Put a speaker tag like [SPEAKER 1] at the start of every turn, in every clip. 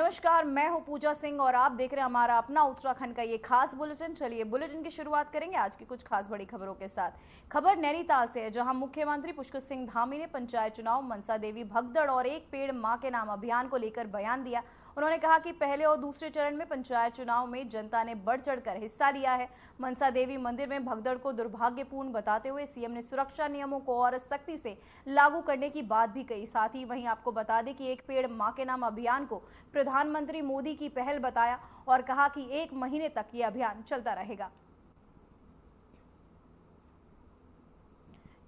[SPEAKER 1] नमस्कार, मैं हूं पूजा सिंह और आप देख रहे हैं हमारा अपना उत्तराखंड का ये खास बुलेटिन। चलिए बुलेटिन की शुरुआत करेंगे आज की कुछ खास बड़ी खबरों के साथ। खबर नैनीताल से है, जहां मुख्यमंत्री पुष्कर सिंह धामी ने पंचायत चुनाव, मनसा देवी भगदड़ और एक पेड़ मां के नाम अभियान को लेकर बयान दिया। उन्होंने कहा कि पहले और दूसरे चरण में पंचायत चुनाव में जनता ने बढ़ चढ़कर हिस्सा लिया है। मनसा देवी मंदिर में भगदड़ को दुर्भाग्यपूर्ण बताते हुए सीएम ने सुरक्षा नियमों को और सख्ती से लागू करने की बात भी कही। साथ ही वहीं आपको बता दें कि एक पेड़ मां के नाम अभियान को प्रधानमंत्री मोदी की पहल बताया और कहा कि 1 महीने तक ये अभियान चलता रहेगा।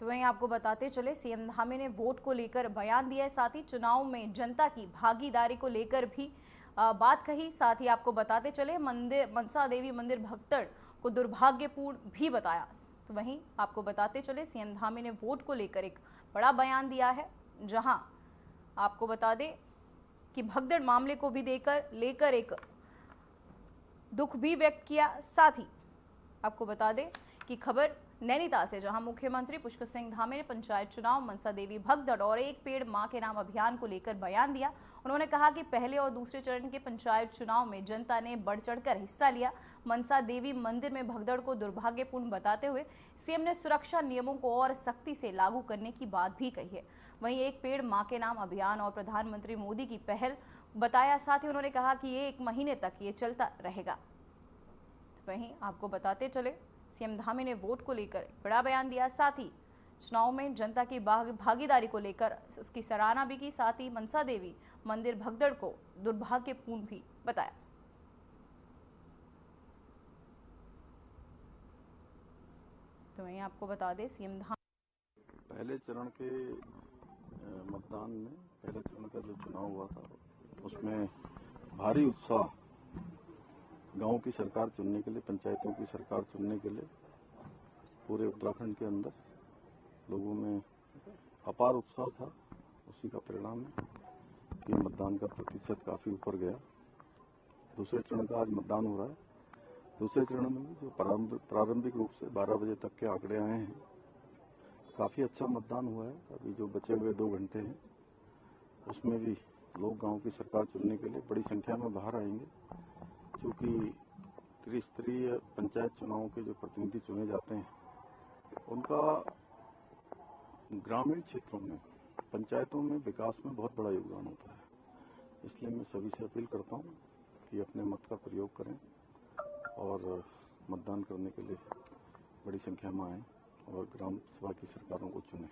[SPEAKER 1] तो वहीं आपको बताते चले, सीएम धामी ने वोट को लेकर बयान दिया है, साथ ही चुनाव में जनता की भागीदारी को लेकर भी बात कही। साथ ही आपको बताते चले, मनसा देवी मंदिर भगदड़ को दुर्भाग्यपूर्ण भी बताया। तो वहीं आपको बताते चले, सीएम धामी ने वोट को लेकर एक बड़ा बयान दिया है, जहां आपको बता दें कि भगदड़ मामले को भी लेकर एक दुख भी व्यक्त किया। साथ ही आपको बता दें कि खबर नैनीताल से, जहां मुख्यमंत्री पुष्कर सिंह धामी ने पंचायत चुनाव, मनसा देवी भगदड़ और एक पेड़ मां के नाम अभियान को लेकर बयान दिया। उन्होंने कहा कि पहले और दूसरे चरण के पंचायत चुनाव में जनता ने बढ़ चढ़कर हिस्सा लिया। मनसा देवी मंदिर में भगदड़ को दुर्भाग्यपूर्ण बताते हुए सीएम ने सुरक्षा नियमों को और सख्ती से लागू करने की बात भी कही है। वहीं एक पेड़ मां के नाम अभियान और प्रधानमंत्री मोदी की पहल बताया। साथ ही उन्होंने कहा कि ये 1 महीने तक ये चलता रहेगा। तो वहीं आपको बताते चले, सीएम धामी ने वोट को लेकर बड़ा बयान दिया। साथ ही चुनाव में जनता की भागीदारी को लेकर उसकी सराहना भी की। साथ ही मनसा देवी मंदिर भगदड़ को दुर्भाग्यपूर्ण भी बताया। तो वहीं आपको बता दें, सीएम धामी
[SPEAKER 2] पहले चरण के मतदान में, पहले चरण का जो चुनाव हुआ था, उसमें भारी उत्साह गांव की सरकार चुनने के लिए, पंचायतों की सरकार चुनने के लिए पूरे उत्तराखंड के अंदर लोगों में अपार उत्साह था। उसी का परिणाम है कि मतदान का प्रतिशत काफी ऊपर गया। दूसरे चरण का आज मतदान हो रहा है। दूसरे चरण में जो प्रारंभिक रूप से 12 बजे तक के आंकड़े आए हैं, काफी अच्छा मतदान हुआ है। अभी जो बचे हुए 2 घंटे हैं, उसमें भी लोग गांव की सरकार चुनने के लिए बड़ी संख्या में बाहर आएंगे, क्योंकि त्रिस्तरीय पंचायत चुनाव के जो प्रतिनिधि चुने जाते हैं, उनका ग्रामीण क्षेत्रों में, पंचायतों में विकास में बहुत बड़ा योगदान होता है। इसलिए मैं सभी से अपील करता हूं कि अपने मत का प्रयोग करें और मतदान करने के लिए बड़ी संख्या में आएं और ग्राम सभा की सरकारों को चुनें।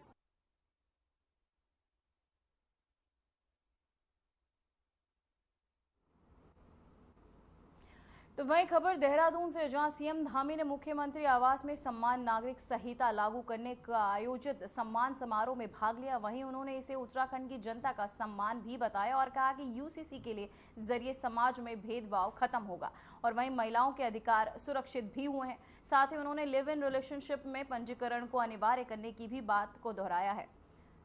[SPEAKER 1] तो वही खबर देहरादून से, जहां सीएम धामी ने मुख्यमंत्री आवास में सम्मान नागरिक संहिता लागू करने का आयोजित सम्मान समारोह में भाग लिया। वहीं उन्होंने इसे उत्तराखंड की जनता का सम्मान भी बताया और कहा कि यूसीसी के लिए जरिए समाज में भेदभाव खत्म होगा और वहीं महिलाओं के अधिकार सुरक्षित भी हुए हैं। साथ ही उन्होंने लिव इन रिलेशनशिप में पंजीकरण को अनिवार्य करने की भी बात को दोहराया है।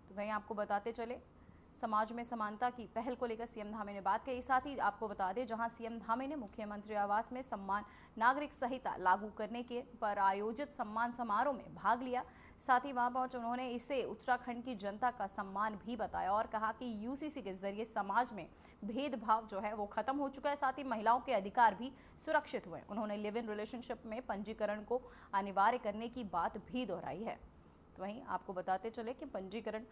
[SPEAKER 1] तो वहीं आपको बताते चले, समाज में समानता की पहल को लेकर सीएम धामी ने बात कही। साथ ही आपको बता दें, जहां सीएम धामी ने मुख्यमंत्री आवास में सम्मान नागरिक संहिता लागू करने के पर आयोजित सम्मान समारोह में भाग लिया। साथ ही वहां पहुंच उन्होंने इसे उत्तराखंड की जनता का सम्मान भी बताया और कहा कि यूसीसी के जरिए समाज में भेदभाव जो है वो खत्म हो चुका है। साथ ही महिलाओं के अधिकार भी सुरक्षित हुए। उन्होंने लिव इन रिलेशनशिप में पंजीकरण को अनिवार्य करने की बात भी दोहराई है। तो वहीं आपको बताते चले कि पंजीकरण,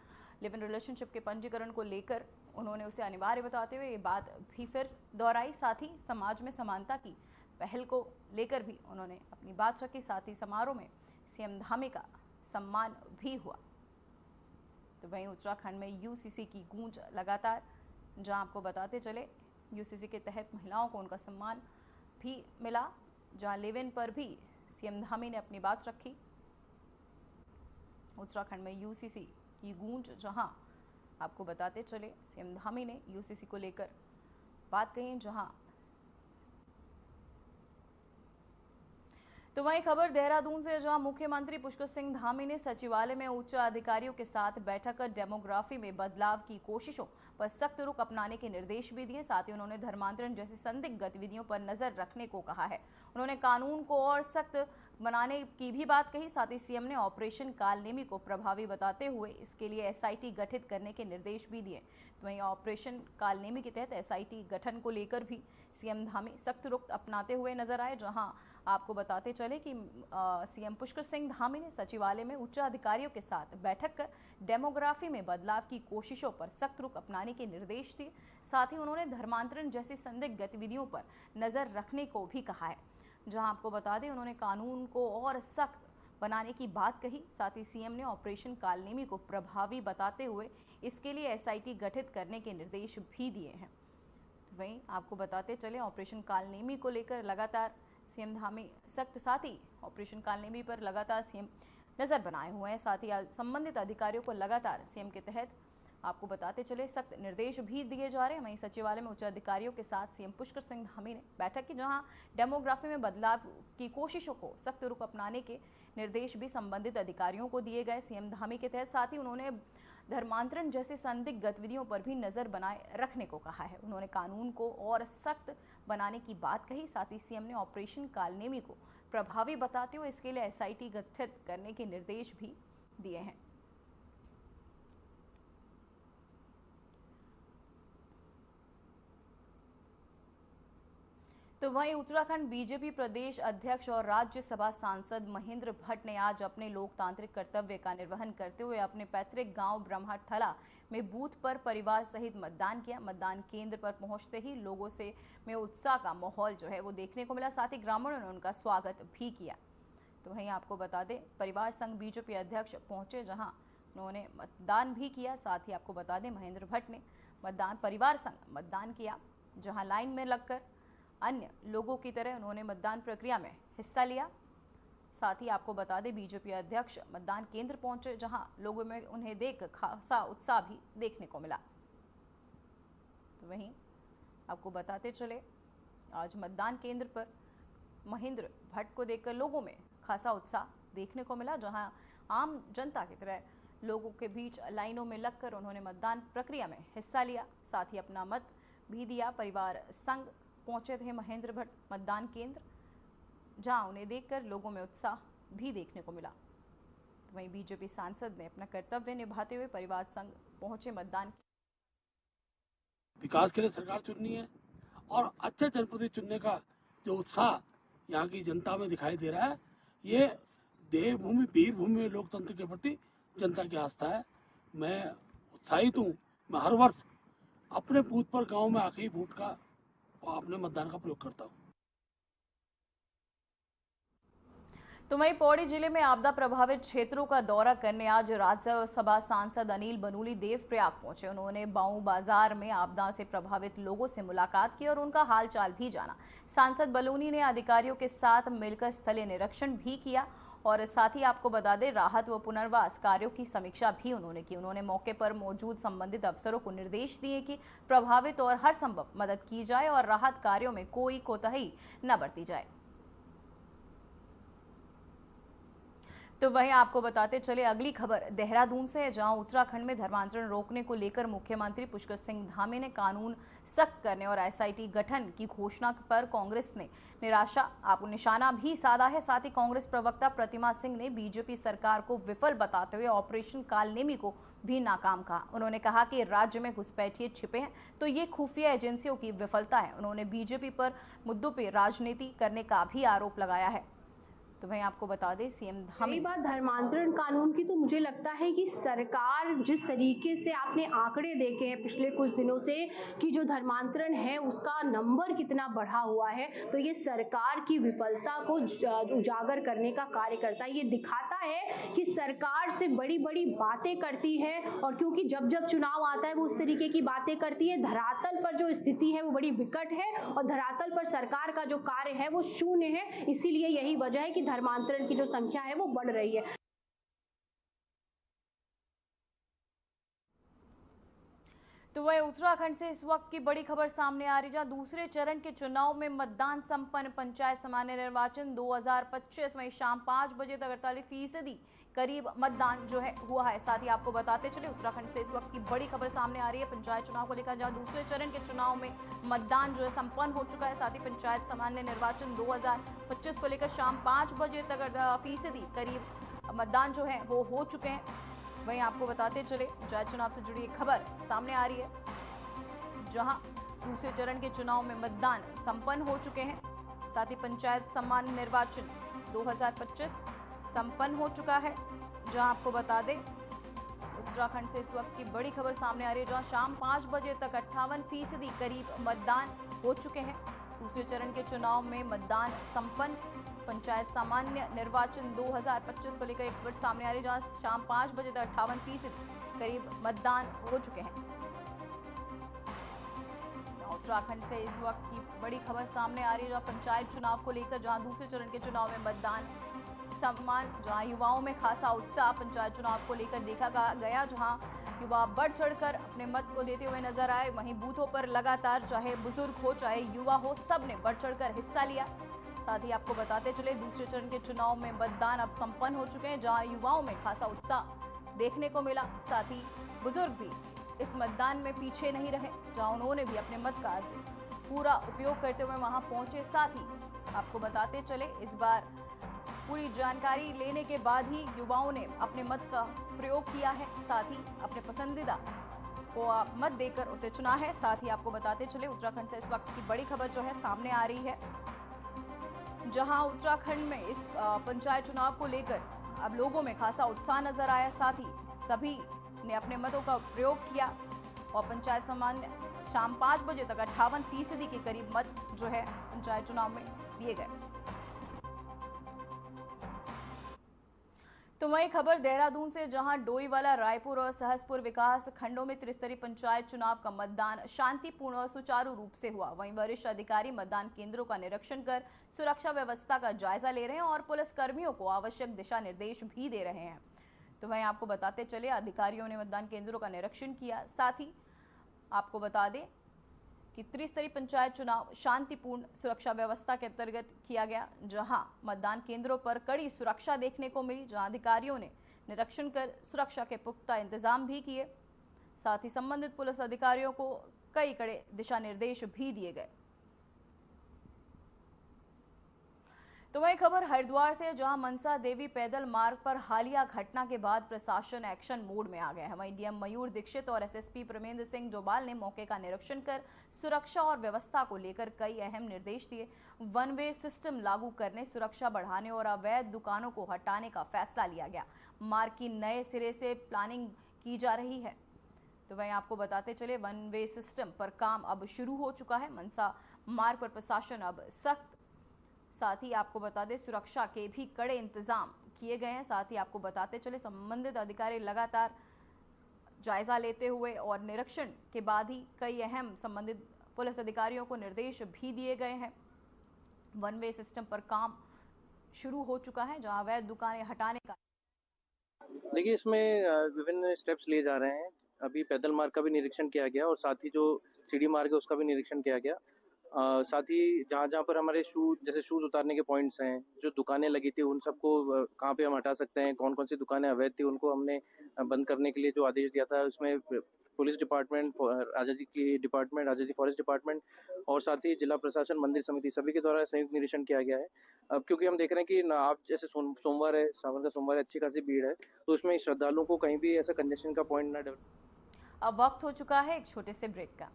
[SPEAKER 1] लिव इन रिलेशनशिप के पंजीकरण को लेकर उन्होंने उसे अनिवार्य बताते हुए ये बात भी फिर दोहराई। साथ ही समाज में समानता की पहल को लेकर भी उन्होंने अपनी बात रखी। साथ ही समारोह में सीएम धामी का सम्मान भी हुआ। तो वहीं उत्तराखंड में यूसीसी की गूंज लगातार, जहां आपको बताते चले, यूसीसी के तहत महिलाओं को उनका सम्मान भी मिला, जहां लिव इन पर भी सीएम धामी ने अपनी बात रखी। उत्तराखंड में यूसीसी की गूंज, जहां आपको बताते चले, सीएम धामी ने यूसीसी को लेकर बात कही। तो वहीं खबर देहरादून से, जहां मुख्यमंत्री पुष्कर सिंह धामी ने सचिवालय में उच्च अधिकारियों के साथ बैठक कर डेमोग्राफी में बदलाव की कोशिशों पर सख्त रुख अपनाने के निर्देश भी दिए। साथ ही उन्होंने धर्मांतरण जैसी संदिग्ध गतिविधियों पर नजर रखने को कहा है। उन्होंने कानून को और सख्त बनाने की भी बात कही। साथ ही सीएम ने ऑपरेशन कालनेमी को प्रभावी बताते हुए इसके लिए एसआईटी गठित करने के निर्देश भी दिए। तो वहीं ऑपरेशन कालनेमी के तहत एसआईटी गठन को लेकर भी सीएम धामी सख्त रुख अपनाते हुए नजर आए। जहां आपको बताते चले कि सीएम पुष्कर सिंह धामी ने सचिवालय में उच्च अधिकारियों के साथ बैठक कर डेमोग्राफी में बदलाव की कोशिशों पर सख्त रुख अपनाने के निर्देश दिए। साथ ही उन्होंने धर्मांतरण जैसी संदिग्ध गतिविधियों पर नजर रखने को भी कहा है। जहां आपको बता दें उन्होंने कानून को और सख्त बनाने की बात कही। साथ ही सीएम ने ऑपरेशन कालनेमी को प्रभावी बताते हुए इसके लिए एसआईटी गठित करने के निर्देश भी दिए हैं। तो वहीं आपको बताते चले ऑपरेशन कालनेमी को लेकर लगातार सीएम धामी सख्त, साथ ही ऑपरेशन कालनेमी पर लगातार सीएम नजर बनाए हुए हैं। साथ ही संबंधित अधिकारियों को लगातार सीएम के तहत आपको बताते चले सख्त निर्देश भी दिए जा रहे हैं। वहीं सचिवालय में उच्च अधिकारियों के साथ सीएम पुष्कर सिंह धामी ने बैठक की, जहां डेमोग्राफी में बदलाव की कोशिशों को सख्त रुख अपनाने के निर्देश भी संबंधित अधिकारियों को दिए गए सीएम धामी के तहत। साथ ही उन्होंने धर्मांतरण जैसे संदिग्ध गतिविधियों पर भी नजर बनाए रखने को कहा है। उन्होंने कानून को और सख्त बनाने की बात कही। साथ ही सीएम ने ऑपरेशन कालनेमी को प्रभावी बताते हुए इसके लिए एसआईटी गठित करने के निर्देश भी दिए हैं। तो वहीं उत्तराखंड बीजेपी प्रदेश अध्यक्ष और राज्यसभा सांसद महेंद्र भट्ट ने आज अपने लोकतांत्रिक कर्तव्य का निर्वहन करते हुए अपने पैतृक गांव ब्रह्मठला में बूथ पर परिवार सहित मतदान किया। मतदान केंद्र पर पहुंचते ही लोगों से में उत्साह का माहौल जो है वो देखने को मिला। साथ ही ग्रामीणों ने उनका स्वागत भी किया। तो वहीं आपको बता दें परिवार संघ बीजेपी अध्यक्ष पहुंचे, जहां उन्होंने मतदान भी किया। साथ ही आपको बता दें महेंद्र भट्ट ने परिवार संघ मतदान किया, जहां लाइन में लगकर अन्य लोगों की तरह उन्होंने मतदान प्रक्रिया में हिस्सा लिया। साथ ही आपको बता दें बीजेपी अध्यक्ष मतदान केंद्र पहुंचे, जहां लोगों में उन्हें देख खासा उत्साह भी देखने को मिला। तो वहीं आपको बताते चले आज मतदान केंद्र पर महेंद्र भट्ट को देखकर लोगों में खासा उत्साह देखने को मिला, जहां आम जनता की तरह लोगों के बीच लाइनों में लगकर उन्होंने मतदान प्रक्रिया में हिस्सा लिया। साथ ही अपना मत भी दिया। परिवार संघ पहुंचे थे महेंद्र भट्ट मतदान केंद्र, जहां उन्हें देखकर लोगों में उत्साह भी देखने को मिला। तो वहीं बीजेपी सांसद ने अपना कर्तव्य निभाते हुए परिवार संघ पहुंचे मतदान।
[SPEAKER 3] विकास के लिए सरकार चुननी है और अच्छे जनप्रतिनिधि चुनने का जो उत्साह यहाँ की जनता में दिखाई दे रहा है, ये देवभूमि वीरभूमि में लोकतंत्र के प्रति जनता की आस्था है। मैं उत्साहित हूँ। मैं हर वर्ष अपने बूथ पर गांव में आके ही वोट का अपने मतदान का प्रयोग करता हूँ।
[SPEAKER 1] तो वहीं पौड़ी जिले में आपदा प्रभावित क्षेत्रों का दौरा करने आज राज्यसभा सांसद अनिल बनूली देवप्रयाग पहुंचे। उन्होंने बाऊ बाजार में आपदा से प्रभावित लोगों से मुलाकात की और उनका हालचाल भी जाना। सांसद बलूनी ने अधिकारियों के साथ मिलकर स्थलीय निरीक्षण भी किया और साथ ही आपको बता दें राहत व पुनर्वास कार्यों की समीक्षा भी उन्होंने की। उन्होंने मौके पर मौजूद संबंधित अफसरों को निर्देश दिए कि प्रभावित और हर संभव मदद की जाए और राहत कार्यों में कोई कोताही न बरती जाए। तो वहीं आपको बताते चले अगली खबर देहरादून से है, जहां उत्तराखंड में धर्मांतरण रोकने को लेकर मुख्यमंत्री पुष्कर सिंह धामी ने कानून सख्त करने और एसआईटी गठन की घोषणा पर कांग्रेस ने निशाना भी साधा है। साथ ही कांग्रेस प्रवक्ता प्रतिमा सिंह ने बीजेपी सरकार को विफल बताते हुए ऑपरेशन कालनेमी को भी नाकाम कहा। उन्होंने कहा कि राज्य में घुसपैठिए छिपे हैं तो ये खुफिया एजेंसियों की विफलता है। उन्होंने बीजेपी पर मुद्दों पर राजनीति करने का भी आरोप लगाया है। तो वहीं आपको बता दें सीएम धामी
[SPEAKER 4] बात धर्मांतरण कानून की, तो मुझे लगता है कि सरकार जिस तरीके से आपने आंकड़े देखे हैं पिछले कुछ दिनों से कि जो धर्मांतरण है उसका नंबर कितना बढ़ा हुआ है, तो ये सरकार की विफलता को उजागर करने का कार्य करता है। ये दिखाता है कि सरकार से बड़ी बड़ी बातें करती है और क्योंकि जब जब चुनाव आता है वो उस तरीके की बातें करती है। धरातल पर जो स्थिति है वो बड़ी विकट है और धरातल पर सरकार का जो कार्य है वो शून्य है। इसीलिए यही वजह है कि धर्मांतरण की जो संख्या है वो बढ़ रही है।
[SPEAKER 1] तो वह उत्तराखंड से इस वक्त की बड़ी खबर सामने आ रही, जहां दूसरे चरण के चुनाव में मतदान संपन्न। पंचायत सामान्य निर्वाचन 2025 वहीं शाम 5 बजे तक 48% करीब मतदान जो है हुआ है। साथ ही आपको बताते चले उत्तराखंड से इस वक्त की बड़ी खबर सामने आ रही है पंचायत चुनाव को लेकर, जहां दूसरे चरण के चुनाव में मतदान जो है संपन्न हो चुका है। साथ ही पंचायत सामान्य निर्वाचन 2025 को लेकर शाम 5 बजे तक फीसदी करीब मतदान जो है वो हो चुके हैं। वहीं आपको बताते चले पंचायत चुनाव से जुड़ी एक खबर सामने आ रही है, जहां दूसरे चरण के चुनाव में मतदान संपन्न हो चुके हैं। साथ ही पंचायत सामान्य निर्वाचन 2025 संपन्न हो चुका है, जहां आपको बता दें उत्तराखंड से इस वक्त की बड़ी खबर सामने आ रही है, जहां शाम 5 बजे तक 58% करीब मतदान हो चुके हैं। दूसरे चरण के चुनाव में मतदान संपन्न, पंचायत सामान्य निर्वाचन 2025 को लेकर एक खबर सामने आ रही है, जहां शाम 5 बजे तक 58% करीब मतदान हो चुके हैं। उत्तराखंड से इस वक्त की बड़ी खबर सामने आ रही है, जहां पंचायत चुनाव को लेकर, जहां दूसरे चरण के चुनाव में मतदान सम्मान, जहां युवाओं में खासा उत्साह पंचायत चुनाव को लेकर देखा गया, जहां युवा बढ़ चढ़कर अपने मत को देते हुए नजर आए। वहीं बूथों पर लगातार चाहे बुजुर्ग हो चाहे युवा हो, सबने बढ़ चढ़कर हिस्सा लिया। साथ ही आपको बताते चले दूसरे चरण के चुनाव में मतदान अब संपन्न हो चुके हैं, जहां युवाओं में खासा उत्साह देखने को मिला। साथ ही बुजुर्ग भी इस मतदान में पीछे नहीं रहे, जहां उन्होंने भी अपने मत का पूरा उपयोग करते हुए वहां पहुंचे। साथ ही आपको बताते चले इस बार पूरी जानकारी लेने के बाद ही युवाओं ने अपने मत का प्रयोग किया है। साथ ही अपने पसंदीदा को मत देकर उसे चुना है। साथ ही आपको बताते चले उत्तराखंड से इस वक्त की बड़ी खबर जो है सामने आ रही है, जहां उत्तराखंड में इस पंचायत चुनाव को लेकर अब लोगों में खासा उत्साह नजर आया। साथ ही सभी ने अपने मतों का प्रयोग किया और पंचायत सामान्य शाम 5 बजे तक 58% के करीब मत जो है पंचायत चुनाव में दिए गए। तो वही खबर देहरादून से, जहां डोईवाला, रायपुर और सहसपुर विकास खंडों में त्रिस्तरीय पंचायत चुनाव का मतदान शांतिपूर्ण और सुचारू रूप से हुआ। वहीं वरिष्ठ अधिकारी मतदान केंद्रों का निरीक्षण कर सुरक्षा व्यवस्था का जायजा ले रहे हैं और पुलिस कर्मियों को आवश्यक दिशा निर्देश भी दे रहे हैं। तो वहीं आपको बताते चले अधिकारियों ने मतदान केंद्रों का निरीक्षण किया। साथ ही आपको बता दें कि त्रिस्तरीय पंचायत चुनाव शांतिपूर्ण सुरक्षा व्यवस्था के अंतर्गत किया गया, जहां मतदान केंद्रों पर कड़ी सुरक्षा देखने को मिली, जहां अधिकारियों ने निरीक्षण कर सुरक्षा के पुख्ता इंतजाम भी किए। साथ ही संबंधित पुलिस अधिकारियों को कई कड़े दिशा निर्देश भी दिए गए। तो वही खबर हरिद्वार से, जहां मनसा देवी पैदल मार्ग पर हालिया घटना के बाद प्रशासन एक्शन मोड में आ गया है। वहीं डीएम मयूर दीक्षित और एसएसपी प्रमेंद्र सिंह जोबाल ने मौके का निरीक्षण कर सुरक्षा और व्यवस्था को लेकर कई अहम निर्देश दिए। वन वे सिस्टम लागू करने, सुरक्षा बढ़ाने और अवैध दुकानों को हटाने का फैसला लिया गया। मार्ग की नए सिरे से प्लानिंग की जा रही है। तो वहीं आपको बताते चले वन वे सिस्टम पर काम अब शुरू हो चुका है। मनसा मार्ग पर प्रशासन अब सख्त, साथ ही आपको बता दें सुरक्षा के भी कड़े इंतजाम किए गए हैं। साथ ही आपको बताते चले संबंधित अधिकारी लगातार जायजा लेते हुए और निरीक्षण के बाद ही कई अहम संबंधित पुलिस अधिकारियों को निर्देश भी दिए गए हैं। वन वे सिस्टम पर काम शुरू हो चुका है, जहां अवैध दुकानें हटाने का
[SPEAKER 5] देखिए इसमें विभिन्न स्टेप्स लिए जा रहे हैं। अभी पैदल मार्ग का भी निरीक्षण किया गया और साथ ही जो सीढ़ी मार्ग है उसका भी निरीक्षण किया गया। साथ ही जहाँ पर हमारे शूज उतारने के पॉइंट्स हैं, जो दुकानें लगी थी उन सबको कहाँ पे हम हटा सकते हैं, कौन कौन सी दुकानें अवैध थी उनको हमने बंद करने के लिए जो आदेश दिया था, उसमें पुलिस डिपार्टमेंट, राजा जी फॉरेस्ट डिपार्टमेंट और साथ ही जिला प्रशासन, मंदिर समिति सभी के द्वारा संयुक्त निरीक्षण किया गया है। अब क्योंकि हम देख रहे हैं कि आप जैसे सोमवार है, सावन का सोमवार है, अच्छी खासी भीड़ है, तो उसमें श्रद्धालुओं को कहीं भी ऐसा कंजेशन का पॉइंट ना डेवलप।
[SPEAKER 1] अब वक्त हो चुका है एक छोटे से ब्रेक का।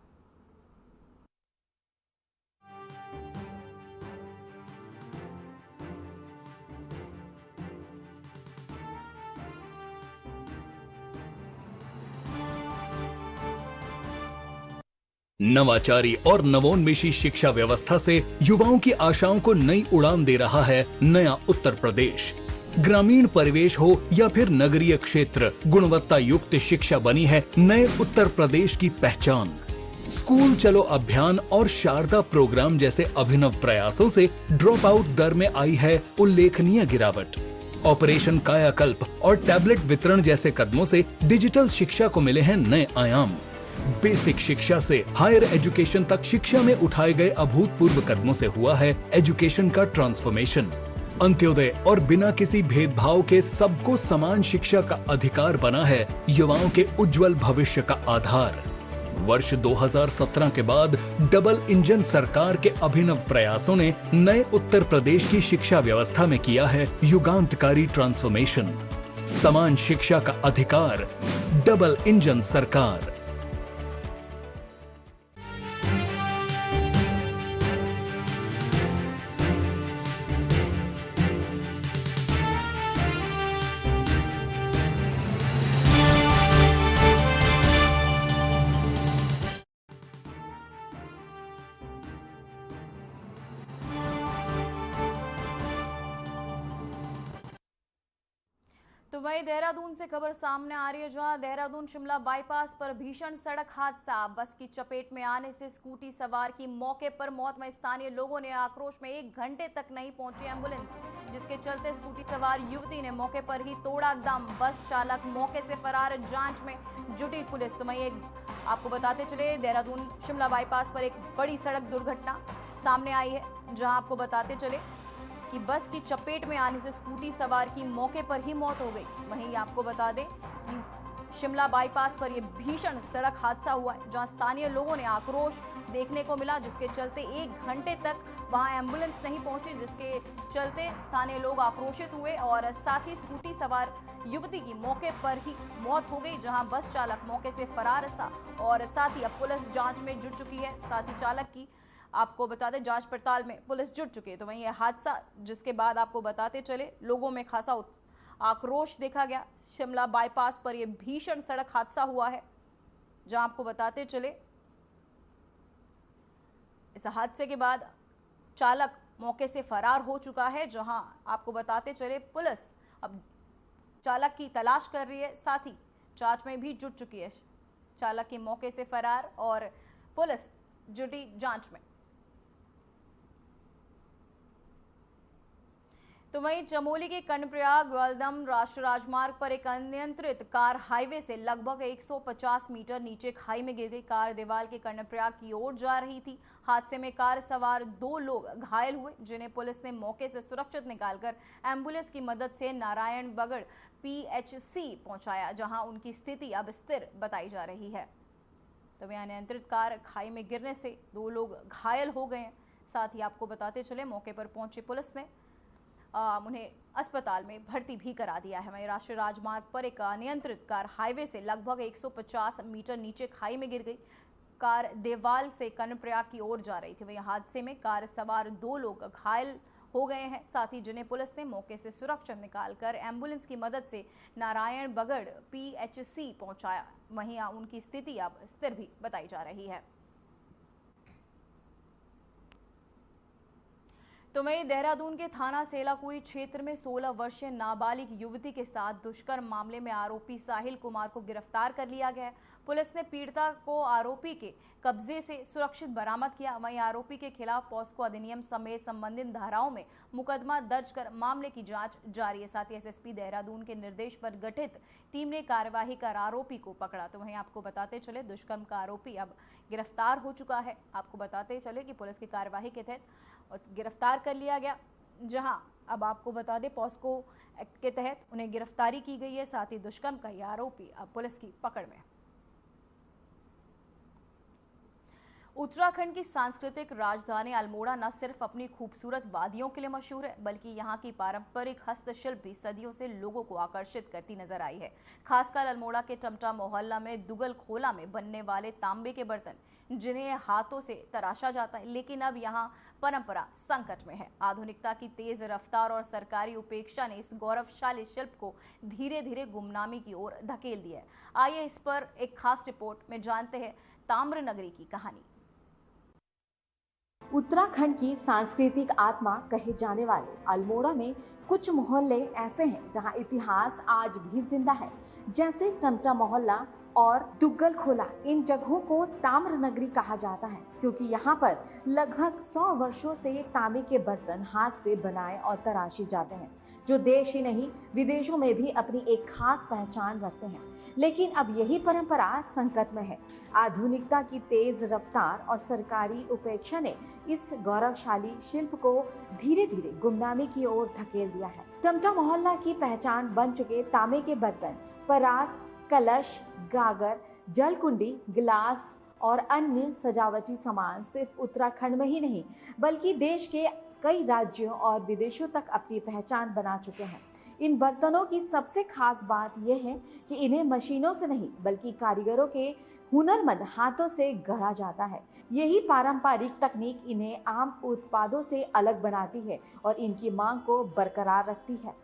[SPEAKER 6] नवाचारी और नवोन्मेषी शिक्षा व्यवस्था से युवाओं की आशाओं को नई उड़ान दे रहा है नया उत्तर प्रदेश। ग्रामीण परिवेश हो या फिर नगरीय क्षेत्र, गुणवत्ता युक्त शिक्षा बनी है नए उत्तर प्रदेश की पहचान। स्कूल चलो अभियान और शारदा प्रोग्राम जैसे अभिनव प्रयासों से ड्रॉप आउट दर में आई है उल्लेखनीय गिरावट। ऑपरेशन कायाकल्प और टैबलेट वितरण जैसे कदमों से डिजिटल शिक्षा को मिले हैं नए आयाम। बेसिक शिक्षा से हायर एजुकेशन तक शिक्षा में उठाए गए अभूतपूर्व कदमों से हुआ है एजुकेशन का ट्रांसफॉर्मेशन। अंत्योदय और बिना किसी भेदभाव के सबको समान शिक्षा का अधिकार बना है युवाओं के उज्जवल भविष्य का आधार। वर्ष 2017 के बाद डबल इंजन सरकार के अभिनव प्रयासों ने नए उत्तर प्रदेश की शिक्षा व्यवस्था में किया है युगांतकारी ट्रांसफॉर्मेशन। समान शिक्षा का अधिकार, डबल इंजन सरकार।
[SPEAKER 1] तो वहीं देहरादून से खबर सामने आ रही है, जहां देहरादून शिमला बाईपास पर भीषण सड़क हादसा। बस की चपेट में आने से स्कूटी सवार की मौके पर मौत। वहीं स्थानीय लोगों ने आक्रोश में 1 घंटे तक नहीं पहुंची एम्बुलेंस, जिसके चलते स्कूटी सवार युवती ने मौके पर ही तोड़ा दम। बस चालक मौके से फरार, जांच में जुटी पुलिस। तो वहीं आपको बताते चले, देहरादून शिमला बाईपास पर एक बड़ी सड़क दुर्घटना सामने आई है, जहां आपको बताते चले कि बस की चपेट में आने से स्कूटी सवार की मौके पर ही मौत हो गई। वहीं आपको बता दें कि शिमला बाईपास पर यह भीषण सड़क हादसा हुआ है, जहां स्थानीय लोगों ने आक्रोश देखने को मिला, जिसके चलते 1 घंटे तक वहां एम्बुलेंस नहीं पहुंची, जिसके चलते स्थानीय लोग आक्रोशित हुए और साथ ही स्कूटी सवार युवती की मौके पर ही मौत हो गई, जहां बस चालक मौके से फरार था और साथ ही अब पुलिस जांच में जुट चुकी है। साथ ही चालक की आपको बता दें जांच पड़ताल में पुलिस जुट चुकी है। तो वहीं यह हादसा, जिसके बाद आपको बताते चले लोगों में खासा आक्रोश देखा गया। शिमला बाईपास पर यह भीषण सड़क हादसा हुआ है, जहां आपको बताते चले इस हादसे के बाद चालक मौके से फरार हो चुका है, जहां आपको बताते चले पुलिस अब चालक की तलाश कर रही है, साथ ही जांच में भी जुट चुकी है। चालक की मौके से फरार और पुलिस जुटी जांच में। तो वहीं चमोली के कर्णप्रयाग ग्वालदम राष्ट्रीय राजमार्ग पर एक अनियंत्रित कार हाईवे से लगभग 150 मीटर नीचे खाई में गिर गई। कार देवाल के कर्णप्रयाग की ओर जा रही थी। हादसे में कार सवार 2 लोग घायल हुए, जिन्हें पुलिस ने मौके से सुरक्षित निकालकर एम्बुलेंस की मदद से नारायण बगड़ PHC पहुंचाया, जहां उनकी स्थिति अब स्थिर बताई जा रही है। तो वहीं अनियंत्रित कार खाई में गिरने से 2 लोग घायल हो गए हैं। साथ ही आपको बताते चले मौके पर पहुंची पुलिस ने उन्हें अस्पताल में भर्ती भी करा दिया है। वहीं राष्ट्रीय राजमार्ग पर एक अनियंत्रित कार हाईवे से लगभग 150 मीटर नीचे खाई में गिर गई। कार देवाल से कर्णप्रयाग की ओर जा रही थी। वहीं हादसे में कार सवार 2 लोग घायल हो गए हैं, साथ ही जिन्हें पुलिस ने मौके से सुरक्षित निकालकर एम्बुलेंस की मदद से नारायण बगड़ PHC पहुंचाया। वहीं उनकी स्थिति अब स्थिर भी बताई जा रही है। तो वहीं देहरादून के थाना सेलाकुई क्षेत्र में 16 वर्षीय नाबालिग युवती के साथ दुष्कर्म मामले में आरोपी साहिल कुमार को गिरफ्तार कर लिया गया है। पुलिस ने पीड़िता को आरोपी के कब्जे से सुरक्षित बरामद किया। वहीं आरोपी के खिलाफ पॉस्को अधिनियम समेत संबंधित धाराओं में मुकदमा दर्ज कर मामले की जांच जारी है। साथ ही SSP देहरादून के निर्देश पर गठित टीम ने कार्यवाही कर आरोपी को पकड़ा। तो वहीं आपको बताते चले दुष्कर्म का आरोपी अब गिरफ्तार हो चुका है। आपको बताते चले कि पुलिस की कार्यवाही के तहत गिरफ्तार कर लिया गया, जहां अब आपको बता दें पॉस्को एक्ट के तहत उन्हें गिरफ्तारी की गई है। साथ ही दुष्कर्म का यह आरोपी अब पुलिस की पकड़ में। उत्तराखंड की सांस्कृतिक राजधानी अल्मोड़ा न सिर्फ अपनी खूबसूरत वादियों के लिए मशहूर है, बल्कि यहाँ की पारंपरिक हस्तशिल्प भी सदियों से लोगों को आकर्षित करती नजर आई है। खासकर अल्मोड़ा के टमटा मोहल्ला में दुगल खोला में बनने वाले तांबे के बर्तन, जिन्हें हाथों से तराशा जाता है, लेकिन अब यहाँ परंपरा संकट में है। आधुनिकता की तेज रफ्तार और सरकारी उपेक्षा ने इस गौरवशाली शिल्प को धीरे धीरे गुमनामी की ओर धकेल दिया है। आइए इस पर एक खास रिपोर्ट में जानते हैं ताम्र नगरी की कहानी।
[SPEAKER 7] उत्तराखंड की सांस्कृतिक आत्मा कहे जाने वाले अल्मोड़ा में कुछ मोहल्ले ऐसे हैं जहां इतिहास आज भी जिंदा है, जैसे टमटा मोहल्ला और दुग्गल खोला। इन जगहों को ताम्र नगरी कहा जाता है क्योंकि यहाँ पर लगभग 100 वर्षों से तांबे के बर्तन हाथ से बनाए और तराशे जाते हैं, जो देश ही नहीं विदेशों में भी अपनी एक खास पहचान रखते हैं। लेकिन अब यही परंपरा संकट में है। आधुनिकता की तेज रफ्तार और सरकारी उपेक्षा ने इस गौरवशाली शिल्प को धीरे धीरे गुमनामी की ओर धकेल दिया है। टमटा मोहल्ला की पहचान बन चुके तांबे के बर्तन, परात, कलश, गागर, जलकुंडी, गिलास और अन्य सजावटी सामान सिर्फ उत्तराखंड में ही नहीं बल्कि देश के कई राज्यों और विदेशों तक अपनी पहचान बना चुके हैं। इन बर्तनों की सबसे खास बात यह है कि इन्हें मशीनों से नहीं बल्कि कारीगरों के हुनरमंद हाथों से गढ़ा जाता है। यही पारंपरिक तकनीक इन्हें आम उत्पादों से अलग बनाती है और इनकी मांग को बरकरार रखती है।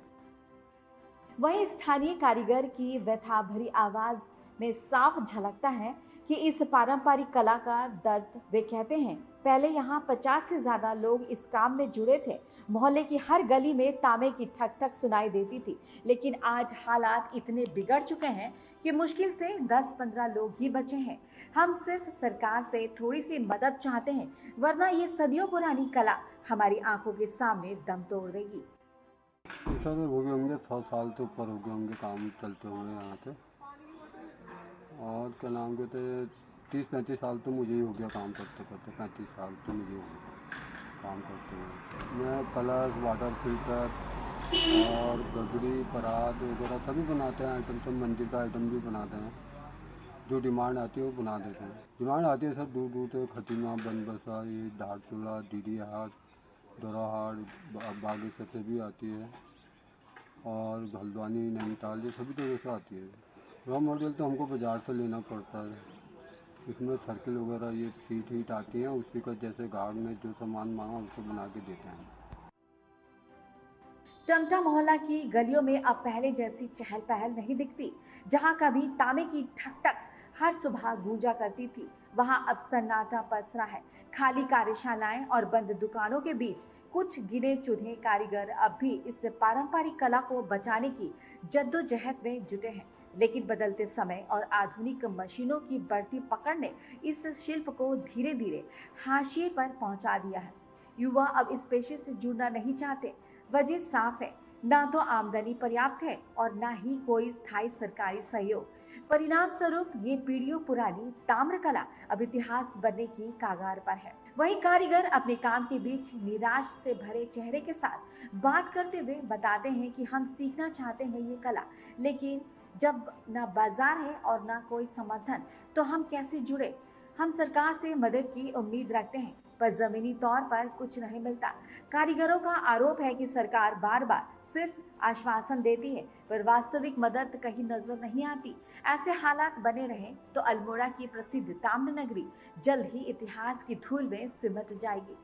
[SPEAKER 7] वहीं स्थानीय कारीगर की व्यथा भरी आवाज में साफ झलकता है कि इस पारंपरिक कला का दर्द। वे कहते हैं, पहले यहाँ 50 से ज्यादा लोग इस काम में जुड़े थे। मोहल्ले की हर गली में तांबे की ठक ठक सुनाई देती थी, लेकिन आज हालात इतने बिगड़ चुके हैं कि मुश्किल से 10-15 लोग ही बचे हैं। हम सिर्फ सरकार से थोड़ी सी मदद चाहते हैं, वरना ये सदियों पुरानी कला हमारी आंखों के सामने दम तोड़ देगी।
[SPEAKER 8] सर हो गए होंगे 100 साल से ऊपर हो गए होंगे काम चलते हुए यहाँ पे, और क्या नाम कहते 30-35 साल तो मुझे ही हो गया काम करते करते। 35 साल तो मुझे हो गया काम करते हुए। मैं कलश, वाटर फिल्टर और गगड़ी, परात वगैरह सभी बनाते हैं आइटम। सब मंदिर का आइटम भी बनाते हैं। जो डिमांड आती है वो बना देते हैं। डिमांड आती है सर दूर दूर से, खटीमा, बनबसा, ये धारचूला, डीडी हाट, दोराहाट, बागेश्वर से भी आती है, और हल्द्वानी, नैनीताल, ये सभी जगह से आती है। रॉ मटेरियल तो हमको बाजार से लेना पड़ता है। इसमें सर्किल वगैरह ये सीट हीट आती हैं, उसी का जैसे गाहक ने जो सामान मांगा उसको बना के देते हैं।
[SPEAKER 7] टमटा मोहल्ला की गलियों में अब पहले जैसी चहल पहल नहीं दिखती। जहां कभी तांबे की ठक ठक हर सुबह गूंजा करती थी, वहां अब सन्नाटा पसरा है। खाली कार्यशालाएं और बंद दुकानों के बीच कुछ गिने चुने कारीगर अब भी इस पारंपरिक कला को बचाने की जद्दोजहद में जुटे हैं। लेकिन बदलते समय और आधुनिक मशीनों की बढ़ती पकड़ ने इस शिल्प को धीरे धीरे हाशिए पर पहुंचा दिया है। युवा अब इस पेशे से जुड़ना नहीं चाहते। वजह साफ है, ना तो आमदनी पर्याप्त है और ना ही कोई स्थायी सरकारी सहयोग। परिणाम स्वरूप ये पीढ़ियों पुरानी ताम्र कला अब इतिहास बनने की कागार पर है। वहीं कारीगर अपने काम के बीच निराश से भरे चेहरे के साथ बात करते हुए बताते हैं कि हम सीखना चाहते हैं ये कला, लेकिन जब ना बाजार है और ना कोई समर्थन, तो हम कैसे जुड़े। हम सरकार से मदद की उम्मीद रखते हैं, पर जमीनी तौर पर कुछ नहीं मिलता। कारीगरों का आरोप है कि सरकार बार बार सिर्फ आश्वासन देती है, पर वास्तविक मदद कहीं नजर नहीं आती। ऐसे हालात बने रहे तो अल्मोड़ा की प्रसिद्ध ताम्र नगरी जल्द ही इतिहास की धूल में सिमट जाएगी।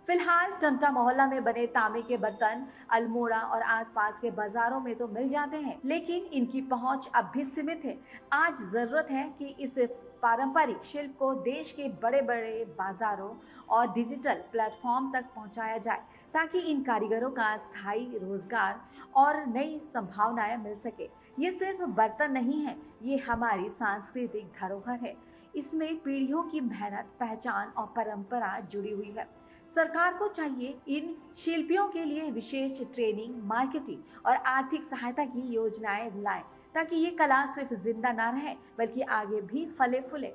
[SPEAKER 7] फिलहाल टमटा मोहल्ला में बने तांबे के बर्तन अल्मोड़ा और आसपास के बाजारों में तो मिल जाते हैं, लेकिन इनकी पहुंच अब भी सीमित है। आज जरूरत है कि इस पारंपरिक शिल्प को देश के बड़े बड़े बाजारों और डिजिटल प्लेटफॉर्म तक पहुंचाया जाए, ताकि इन कारीगरों का स्थायी रोजगार और नई संभावनाएं मिल सके। ये सिर्फ बर्तन नहीं है, ये हमारी सांस्कृतिक धरोहर है। इसमें पीढ़ियों की मेहनत, पहचान और परंपरा जुड़ी हुई है। सरकार को चाहिए इन शिल्पियों के लिए विशेष ट्रेनिंग, मार्केटिंग और आर्थिक सहायता की योजनाएं लाएं, ताकि ये कला सिर्फ जिंदा ना रहे बल्कि आगे भी फले फूले।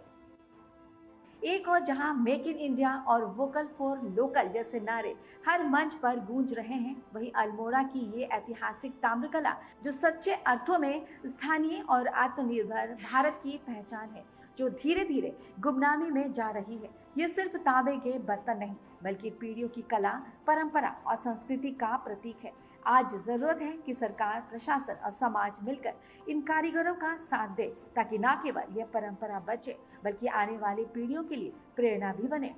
[SPEAKER 7] एक और जहां मेक इन इंडिया और वोकल फॉर लोकल जैसे नारे हर मंच पर गूंज रहे हैं, वहीं अल्मोड़ा की ये ऐतिहासिक ताम्र कला जो सच्चे अर्थों में स्थानीय और आत्मनिर्भर भारत की पहचान है, जो धीरे धीरे गुमनामी में जा रही है। ये सिर्फ तांबे के बर्तन नहीं बल्कि पीढ़ियों की कला, परंपरा और संस्कृति का प्रतीक है। आज जरूरत है कि सरकार, प्रशासन और समाज मिलकर इन कारीगरों का साथ दे, ताकि न केवल यह परंपरा बचे बल्कि आने वाली पीढ़ियों के लिए प्रेरणा भी बने।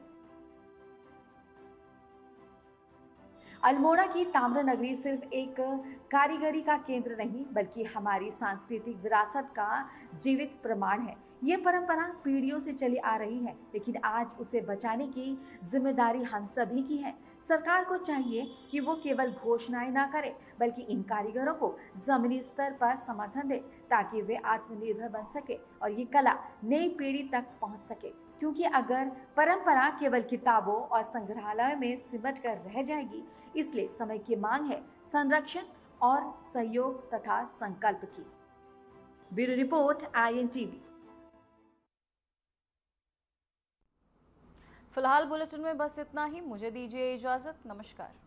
[SPEAKER 7] अल्मोड़ा की ताम्र नगरी सिर्फ एक कारीगरी का केंद्र नहीं बल्कि हमारी सांस्कृतिक विरासत का जीवित प्रमाण है। ये परंपरा पीढ़ियों से चली आ रही है, लेकिन आज उसे बचाने की जिम्मेदारी हम सभी की है। सरकार को चाहिए कि वो केवल घोषणाएं ना करे बल्कि इन कारीगरों को जमीनी स्तर पर समर्थन दे, ताकि वे आत्मनिर्भर बन सके और ये कला नई पीढ़ी तक पहुंच सके। क्योंकि अगर परंपरा केवल किताबों और संग्रहालयों में सिमट कर रह जाएगी, इसलिए समय की मांग है संरक्षण और सहयोग तथा संकल्प की। Bureau report INTV।
[SPEAKER 1] फिलहाल बुलेटिन में बस इतना ही। मुझे दीजिए इजाजत। नमस्कार।